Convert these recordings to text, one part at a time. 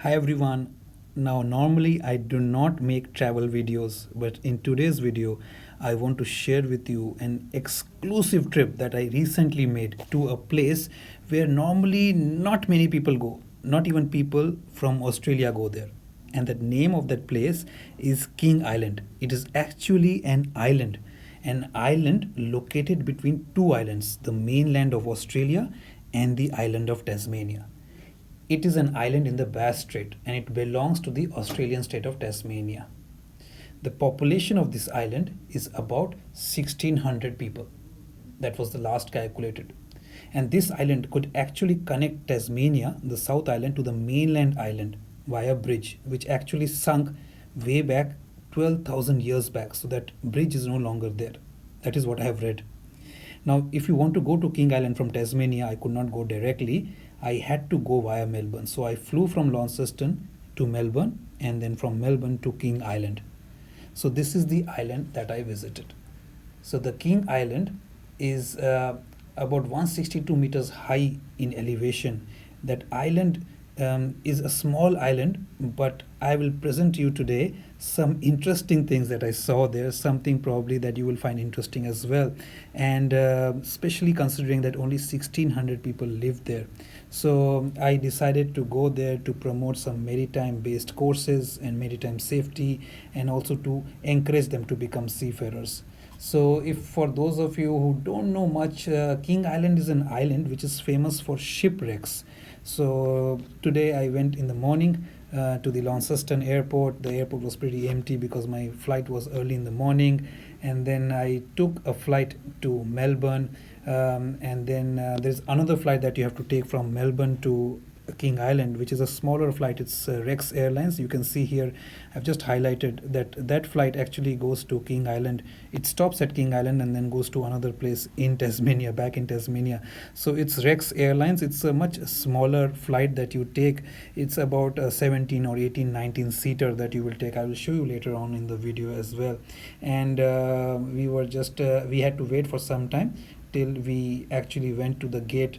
Hi everyone. Now, normally I do not make travel videos, but in today's video, I want to share with you an exclusive trip that I recently made to a place where normally not many people go, not even people from Australia go there. And the name of that place is King Island. It is actually an island located between two islands, the mainland of Australia and the island of Tasmania. It is an island in the Bass Strait and it belongs to the Australian state of Tasmania. The population of this island is about 1600 people. That was the last calculated. And this island could actually connect Tasmania, the South Island, to the mainland island via bridge, which actually sunk way back 12,000 years back. So that bridge is no longer there. That is what I have read. Now, if you want to go to King Island from Tasmania, I could not go directly. I had to go via Melbourne. So I flew from Launceston to Melbourne and then from Melbourne to King Island. So this is the island that I visited. So the King Island is about 162 meters high in elevation. That island is a small island, but I will present you today some interesting things that I saw there, something probably that you will find interesting as well, and especially considering that only 1600 people live there. So I decided to go there to promote some maritime based courses and maritime safety, and also to encourage them to become seafarers. So, if for those of you who don't know much, King Island is an island which is famous for shipwrecks. So, today I went in the morning to the Launceston airport. The airport was pretty empty because my flight was early in the morning, and then I took a flight to Melbourne, and then there's another flight that you have to take from Melbourne to King Island, which is a smaller flight. It's Rex Airlines. You can see here, I've just highlighted that flight actually goes to King Island. It stops at King Island and then goes to another place in Tasmania, back in Tasmania. So it's Rex Airlines. It's a much smaller flight that you take. It's about a 17 or 18, 19 seater that you will take. I will show you later on in the video as well. And we had to wait for some time till we actually went to the gate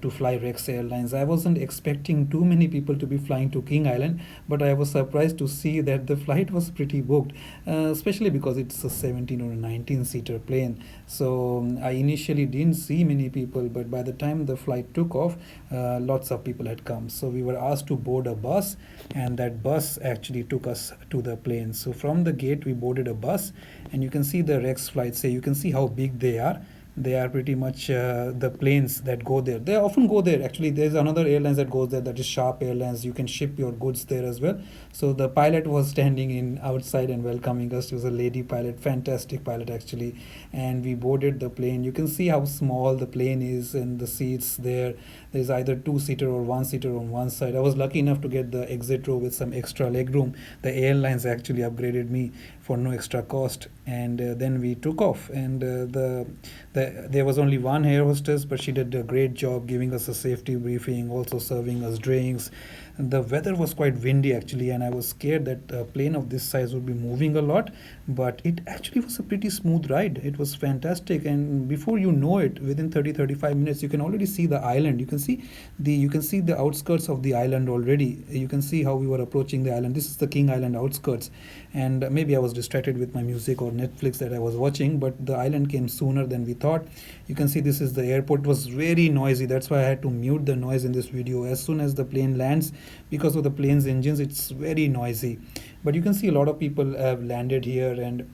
to fly Rex Airlines. I wasn't expecting too many people to be flying to King Island, but I was surprised to see that the flight was pretty booked, especially because it's a 17 or a 19 seater plane. So I initially didn't see many people, but by the time the flight took off, lots of people had come. So we were asked to board a bus, and that bus actually took us to the plane. So from the gate, we boarded a bus, and you can see the Rex flights. So you can see how big they are. They are pretty much the planes that go there. They often go there. Actually, there's another airlines that goes there, that is Sharp Airlines. You can ship your goods there as well. So the pilot was standing in outside and welcoming us. She was a lady pilot, fantastic pilot actually. And we boarded the plane. You can see how small the plane is and the seats there. There's either two-seater or one-seater on one side. I was lucky enough to get the exit row with some extra leg room. The airlines actually upgraded me for no extra cost. And then we took off, and there was only one air hostess, but she did a great job giving us a safety briefing, also serving us drinks. The weather was quite windy actually, and I was scared that a plane of this size would be moving a lot, but it actually was a pretty smooth ride. It was fantastic, and before you know it, within 30-35 minutes, you can already see the island. You can see the outskirts of the island already. You can see how we were approaching the island. This is the King Island outskirts, and maybe I was distracted with my music or Netflix that I was watching, but the island came sooner than we thought. You can see this is the airport. It was very noisy. That's why I had to mute the noise in this video. As soon as the plane lands, because of the plane's engines, it's very noisy. But you can see a lot of people have landed here, and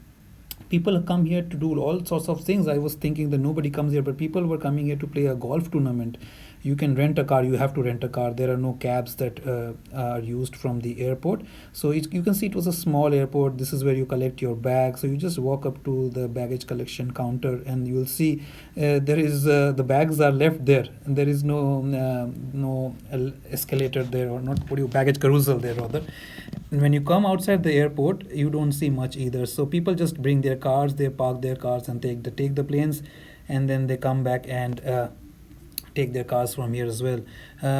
people come here to do all sorts of things. I was thinking that nobody comes here, but people were coming here to play a golf tournament. You can rent a car. You have to rent a car. There are no cabs that are used from the airport. So you can see it was a small airport. This is where you collect your bag. So you just walk up to the baggage collection counter, and you will see there is the bags are left there, and there is no escalator there, or not, what do you, baggage carousel there rather. And when you come outside the airport, you don't see much either. So people just bring their cars, they park their cars and take the planes, and then they come back and take their cars from here as well.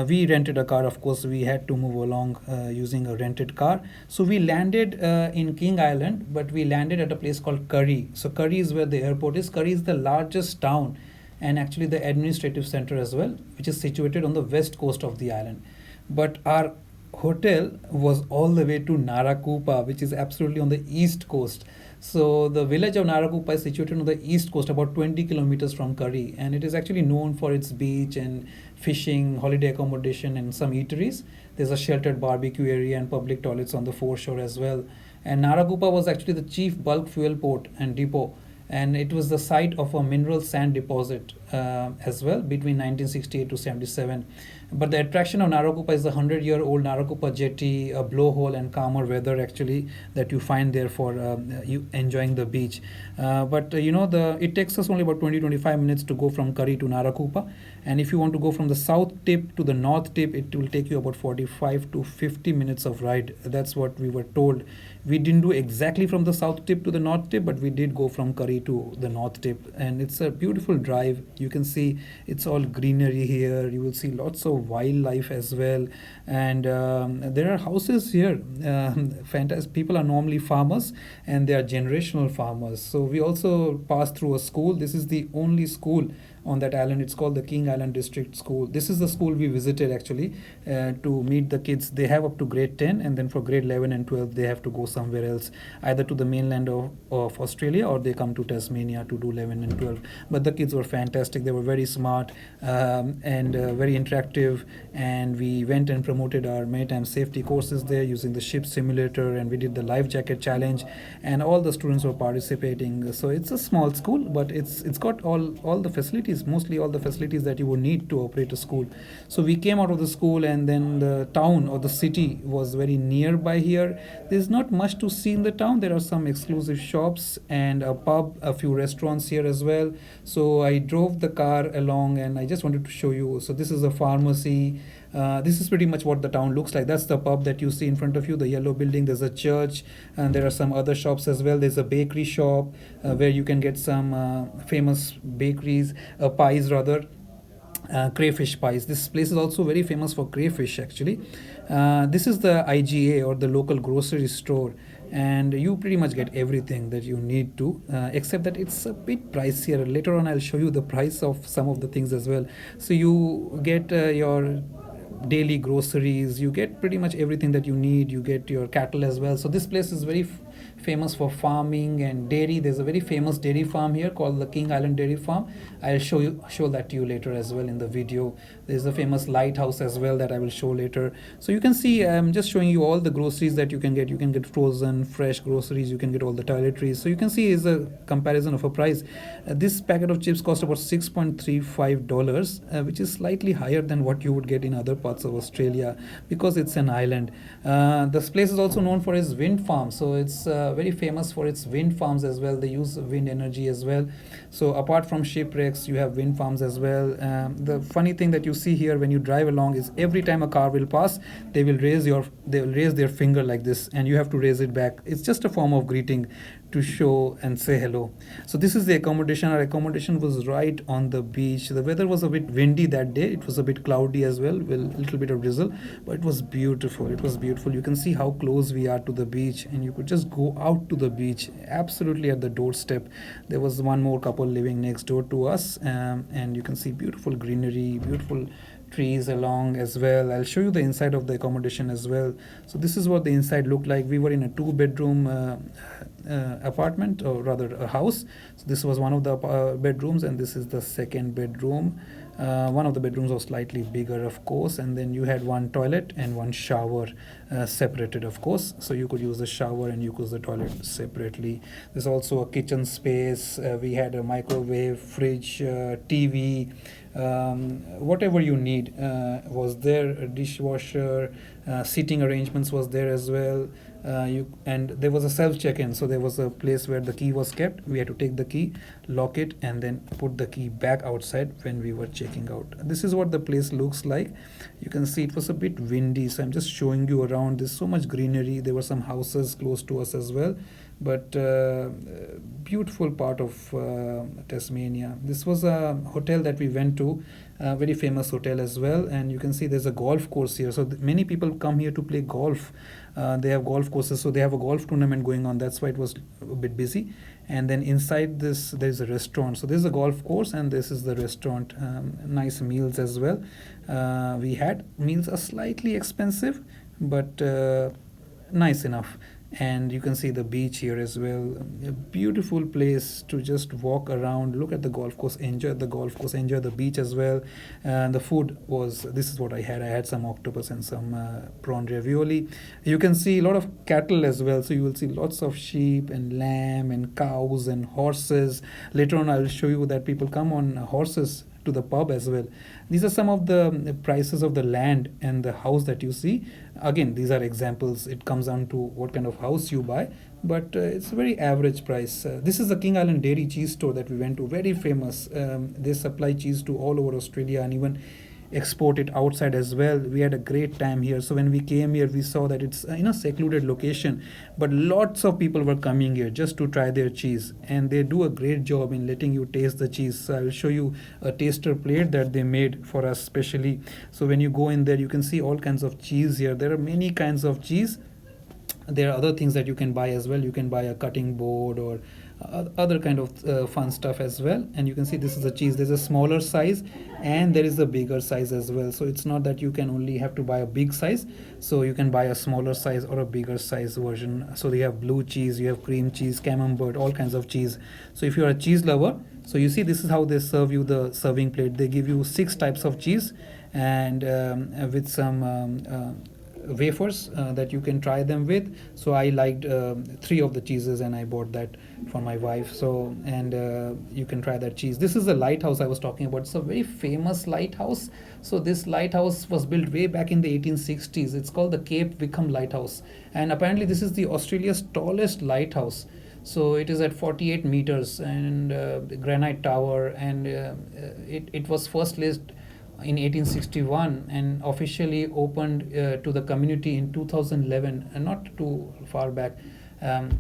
We rented a car. Of course, we had to move along using a rented car. So we landed in King Island, but we landed at a place called Curry. So Curry is where the airport is. Curry is the largest town and actually the administrative center as well, which is situated on the west coast of the island. But our hotel was all the way to Narakupa, which is absolutely on the east coast. So the village of Narakupa is situated on the east coast, about 20 kilometers from Curry, and it is actually known for its beach and fishing, holiday accommodation, and some eateries. There's a sheltered barbecue area and public toilets on the foreshore as well. And Narakupa was actually the chief bulk fuel port and depot, and it was the site of a mineral sand deposit as well between 1968 to 77. But the attraction of Narakupa is the 100-year-old Narakupa jetty, a blowhole, and calmer weather actually that you find there for you enjoying the beach. But you know, the it takes us only about 20-25 minutes to go from Curry to Narakupa, and if you want to go from the south tip to the north tip, it will take you about 45 to 50 minutes of ride. That's what we were told. We didn't do exactly from the south tip to the north tip, but we did go from Curry to the north tip, and it's a beautiful drive. You can see it's all greenery here. You will see lots of wildlife as well, and there are houses here. Fantastic. People are normally farmers, and they are generational farmers. So we also passed through a school. This is the only school on that island. It's called the King Island District School. This is the school we visited actually to meet the kids. They have up to grade 10, and then for grade 11 and 12 they have to go somewhere else, either to the mainland of Australia, or they come to Tasmania to do 11 and 12. But the kids were fantastic. They were very smart, and very interactive, and we went and promoted our maritime safety courses there using the ship simulator, and we did the life jacket challenge, and all the students were participating. So it's a small school, but it's got all the facilities, mostly all the facilities that you would need to operate a school. So we came out of the school, and then the town or the city was very nearby here. There's not much to see in the town. There are some exclusive shops and a pub, a few restaurants here as well. So I drove the car along, and I just wanted to show you. So this is a pharmacy. This is pretty much what the town looks like. That's the pub that you see in front of you, the yellow building. There's a church, and there are some other shops as well. There's a bakery shop where you can get some famous bakeries, pies rather, crayfish pies. This place is also very famous for crayfish actually. This is the IGA, or the local grocery store, and you pretty much get everything that you need to, except that it's a bit pricier. Later on I'll show you the price of some of the things as well. So you get your daily groceries, you get pretty much everything that you need. You get your cattle as well. So this place is very famous for farming and dairy. There's a very famous dairy farm here called the King Island Dairy Farm. I'll show that to you later as well in the video. There's a famous lighthouse as well that I will show later. So you can see I'm just showing you all the groceries that you can get. You can get frozen fresh groceries, you can get all the toiletries. So you can see is a comparison of a price. This packet of chips cost about $6.35, which is slightly higher than what you would get in other parts of Australia, because it's an island. This place is also known for its wind farm. So it's very famous for its wind farms as well. They use wind energy as well. So apart from shipwrecks, you have wind farms as well. The funny thing that you see here when you drive along is every time a car will pass, they will raise their finger like this, and you have to raise it back. It's just a form of greeting to show and say hello. So this is the accommodation. Our accommodation was right on the beach. The weather was a bit windy that day. It was a bit cloudy as well, with a little bit of drizzle, but it was beautiful. It was beautiful. You can see how close we are to the beach, and you could just go out to the beach absolutely at the doorstep. There was one more couple living next door to us, and you can see beautiful greenery, beautiful trees along as well. I'll show you the inside of the accommodation as well. So this is what the inside looked like. We were in a 2-bedroom apartment, or rather a house. So this was one of the bedrooms, and this is the second bedroom. One of the bedrooms was slightly bigger, of course, and then you had one toilet and one shower, separated, of course. So you could use the shower and you could use the toilet separately. There's also a kitchen space. We had a microwave, fridge, TV, whatever you need was there. A dishwasher, seating arrangements was there as well. And there was a self check-in, so there was a place where the key was kept. We had to take the key, lock it, and then put the key back outside when we were checking out. This is what the place looks like. You can see it was a bit windy, so I'm just showing you around. There's so much greenery. There were some houses close to us as well, but beautiful part of Tasmania. This was a hotel that we went to, a very famous hotel as well, and you can see there's a golf course here. So many people come here to play golf. They have golf courses, so they have a golf tournament going on. That's why it was a bit busy. And then inside this, there's a restaurant. So this is a golf course, and this is the restaurant. Nice meals as well. We had meals are slightly expensive, but nice enough. And you can see the beach here as well. A beautiful place to just walk around, look at the golf course, enjoy the golf course, enjoy the beach as well. And the food was, this is what I had. I had some octopus and some prawn ravioli. You can see a lot of cattle as well. So you will see lots of sheep and lamb and cows and horses. Later on, I will show you that people come on horses to the pub as well. These are some of the prices of the land and the house that you see. Again, these are examples. It comes down to what kind of house you buy, but it's a very average price. This is the King Island Dairy Cheese store that we went to, very famous. They supply cheese to all over Australia and even export it outside as well. We had a great time here. So when we came here, we saw that it's in a secluded location, but lots of people were coming here just to try their cheese, and they do a great job in letting you taste the cheese. So I will show you a taster plate that they made for us specially. So when you go in there, you can see all kinds of cheese here. There are many kinds of cheese. There are other things that you can buy as well. You can buy a cutting board or other kind of fun stuff as well. And you can see this is a cheese. There's a smaller size and there is a bigger size as well. So it's not that you can only have to buy a big size. So you can buy a smaller size or a bigger size version. So they have blue cheese, you have cream cheese, camembert, all kinds of cheese. So if you're a cheese lover, so you see this is how they serve you the serving plate. They give you 6 types of cheese and with some wafers that you can try them with. So I liked 3 of the cheeses and I bought that for my wife. So and you can try that cheese. This is the lighthouse I was talking about. It's a very famous lighthouse. So this lighthouse was built way back in the 1860s. It's called the Cape Wickham Lighthouse, and apparently this is the Australia's tallest lighthouse. So it is at 48 meters and granite tower, and it was first listed in 1861 and officially opened to the community in 2011, and not too far back,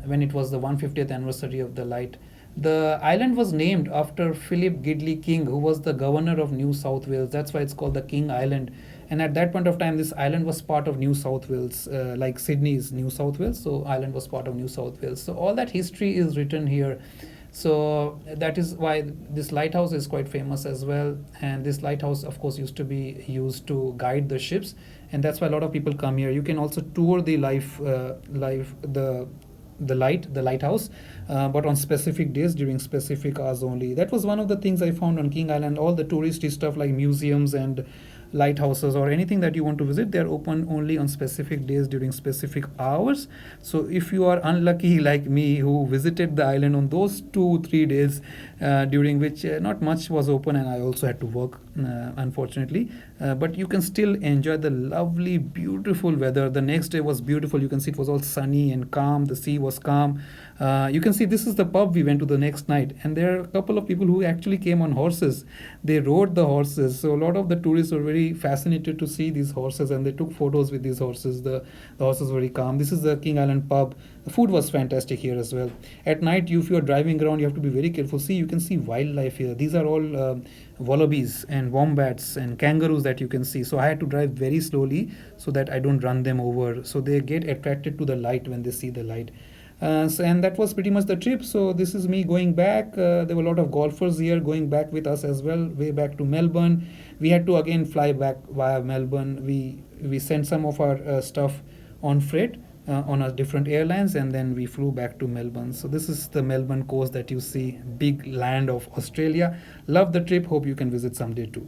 when it was the 150th anniversary of the light. The island was named after Philip Gidley King, who was the governor of New South Wales. That's why it's called the King Island. And at that point of time, this island was part of New South Wales, like Sydney's New South Wales. So island was part of New South Wales. So all that history is written here. So that is why this lighthouse is quite famous as well. And this lighthouse, of course, used to be used to guide the ships, and that's why a lot of people come here. You can also tour the the lighthouse, but on specific days during specific hours only. That was one of the things I found on King Island. All the touristy stuff like museums and lighthouses or anything that you want to visit, they're open only on specific days during specific hours. So if you are unlucky like me, who visited the island on those 2 3 days during which not much was open, and I also had to work, unfortunately, but you can still enjoy the lovely beautiful weather. The next day was beautiful. You can see it was all sunny and calm. The sea was calm. You can see this is the pub we went to the next night, and there are a couple of people who actually came on horses. They rode the horses. So a lot of the tourists were very fascinated to see these horses, and they took photos with these horses. The horses were very calm. This is the King Island pub. The food was fantastic here as well. At night, if you are driving around, you have to be very careful. See, you can see wildlife here. These are all wallabies and wombats and kangaroos that you can see. So I had to drive very slowly so that I don't run them over. So they get attracted to the light when they see the light. And that was pretty much the trip. So this is me going back. There were a lot of golfers here going back with us as well, way back to Melbourne. We had to again fly back via Melbourne. We sent some of our stuff on freight on a different airlines, and then we flew back to Melbourne. So this is the Melbourne coast that you see, big land of Australia. Love the trip. Hope you can visit someday too.